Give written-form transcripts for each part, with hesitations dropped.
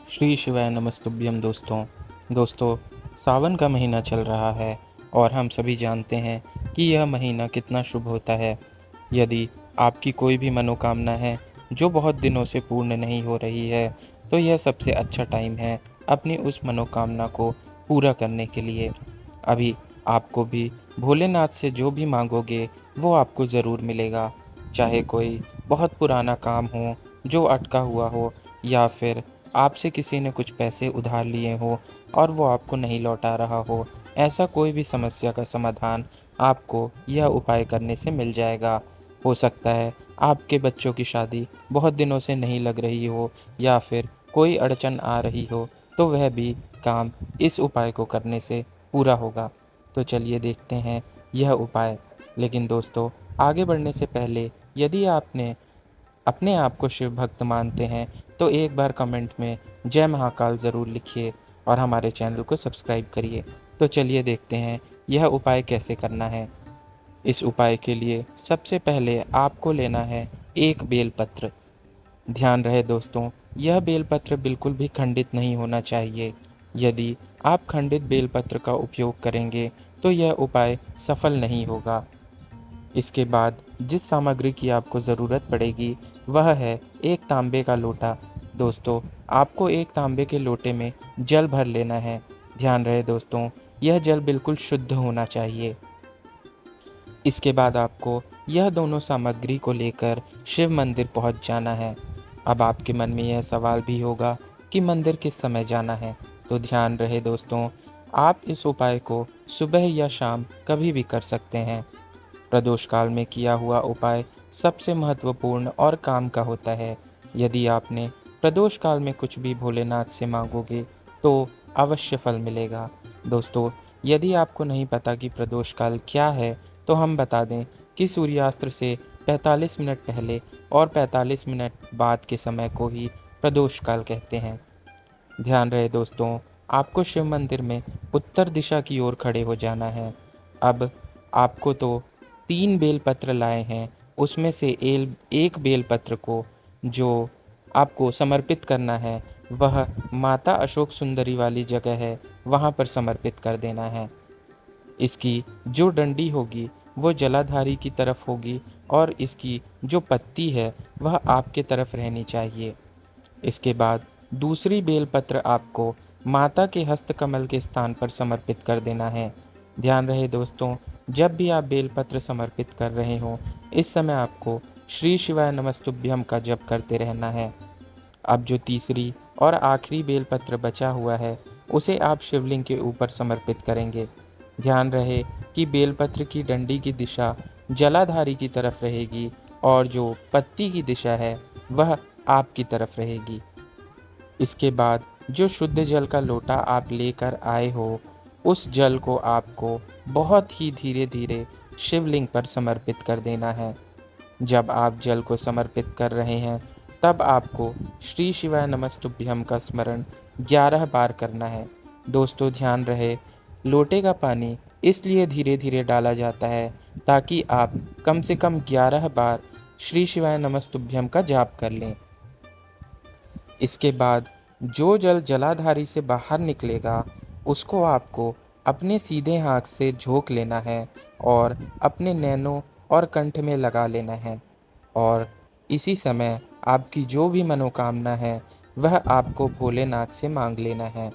श्री शिवाय नमस्तुभ्यम दोस्तों, सावन का महीना चल रहा है और हम सभी जानते हैं कि यह महीना कितना शुभ होता है। यदि आपकी कोई भी मनोकामना है जो बहुत दिनों से पूर्ण नहीं हो रही है, तो यह सबसे अच्छा टाइम है अपनी उस मनोकामना को पूरा करने के लिए। अभी आपको भी भोलेनाथ से जो भी मांगोगे वो आपको ज़रूर मिलेगा। चाहे कोई बहुत पुराना काम हो जो अटका हुआ हो, या फिर आपसे किसी ने कुछ पैसे उधार लिए हो और वो आपको नहीं लौटा रहा हो, ऐसा कोई भी समस्या का समाधान आपको यह उपाय करने से मिल जाएगा। हो सकता है आपके बच्चों की शादी बहुत दिनों से नहीं लग रही हो, या फिर कोई अड़चन आ रही हो, तो वह भी काम इस उपाय को करने से पूरा होगा। तो चलिए देखते हैं यह उपाय। लेकिन दोस्तों, आगे बढ़ने से पहले यदि आपने अपने आप को शिव भक्त मानते हैं तो एक बार कमेंट में जय महाकाल ज़रूर लिखिए और हमारे चैनल को सब्सक्राइब करिए। तो चलिए देखते हैं यह उपाय कैसे करना है। इस उपाय के लिए सबसे पहले आपको लेना है एक बेलपत्र। ध्यान रहे दोस्तों, यह बेलपत्र बिल्कुल भी खंडित नहीं होना चाहिए। यदि आप खंडित बेलपत्र का उपयोग करेंगे तो यह उपाय सफल नहीं होगा। इसके बाद जिस सामग्री की आपको ज़रूरत पड़ेगी वह है एक तांबे का लोटा। दोस्तों, आपको एक तांबे के लोटे में जल भर लेना है। ध्यान रहे दोस्तों, यह जल बिल्कुल शुद्ध होना चाहिए। इसके बाद आपको यह दोनों सामग्री को लेकर शिव मंदिर पहुंच जाना है। अब आपके मन में यह सवाल भी होगा कि मंदिर किस समय जाना है। तो ध्यान रहे दोस्तों, आप इस उपाय को सुबह या शाम कभी भी कर सकते हैं। प्रदोष काल में किया हुआ उपाय सबसे महत्वपूर्ण और काम का होता है। यदि आपने प्रदोष काल में कुछ भी भोलेनाथ से मांगोगे तो अवश्य फल मिलेगा। दोस्तों, यदि आपको नहीं पता कि प्रदोष काल क्या है, तो हम बता दें कि सूर्यास्त से 45 मिनट पहले और 45 मिनट बाद के समय को ही प्रदोष काल कहते हैं। ध्यान रहे दोस्तों, आपको शिव मंदिर में उत्तर दिशा की ओर खड़े हो जाना है। अब आपको तो 3 बेलपत्र लाए हैं, उसमें से एक बेलपत्र को जो आपको समर्पित करना है वह माता अशोक सुंदरी वाली जगह है, वहाँ पर समर्पित कर देना है। इसकी जो डंडी होगी वो जलाधारी की तरफ होगी और इसकी जो पत्ती है वह आपके तरफ रहनी चाहिए। इसके बाद दूसरी बेलपत्र आपको माता के हस्तकमल के स्थान पर समर्पित कर देना है। ध्यान रहे दोस्तों, जब भी आप बेलपत्र समर्पित कर रहे हो, इस समय आपको श्री शिवाय नमस्तुभ्यम का जप करते रहना है। अब जो तीसरी और आखिरी बेलपत्र बचा हुआ है उसे आप शिवलिंग के ऊपर समर्पित करेंगे। ध्यान रहे कि बेलपत्र की डंडी की दिशा जलाधारी की तरफ रहेगी और जो पत्ती की दिशा है वह आपकी तरफ रहेगी। इसके बाद जो शुद्ध जल का लोटा आप लेकर आए हो, उस जल को आपको बहुत ही धीरे धीरे शिवलिंग पर समर्पित कर देना है। जब आप जल को समर्पित कर रहे हैं तब आपको श्री शिवाय नमस्तुभ्यम का स्मरण 11 बार करना है। दोस्तों, ध्यान रहे, लोटे का पानी इसलिए धीरे धीरे डाला जाता है ताकि आप कम से कम 11 बार श्री शिवाय नमस्तुभ्यम का जाप कर लें। इसके बाद जो जल जलाधारी से बाहर निकलेगा उसको आपको अपने सीधे हाथ से झोंक लेना है और अपने नैनों और कंठ में लगा लेना है। और इसी समय आपकी जो भी मनोकामना है वह आपको भोलेनाथ से मांग लेना है।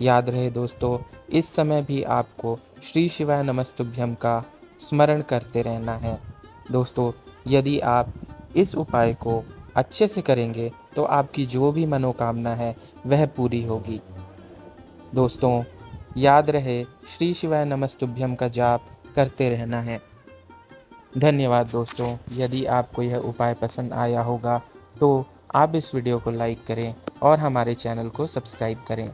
याद रहे दोस्तों, इस समय भी आपको श्री शिवाय नमस्तुभ्यम का स्मरण करते रहना है। दोस्तों, यदि आप इस उपाय को अच्छे से करेंगे तो आपकी जो भी मनोकामना है वह पूरी होगी। दोस्तों, याद रहे, श्री शिवाय नमस्तुभ्यम का जाप करते रहना है। धन्यवाद दोस्तों। यदि आपको यह उपाय पसंद आया होगा तो आप इस वीडियो को लाइक करें और हमारे चैनल को सब्सक्राइब करें।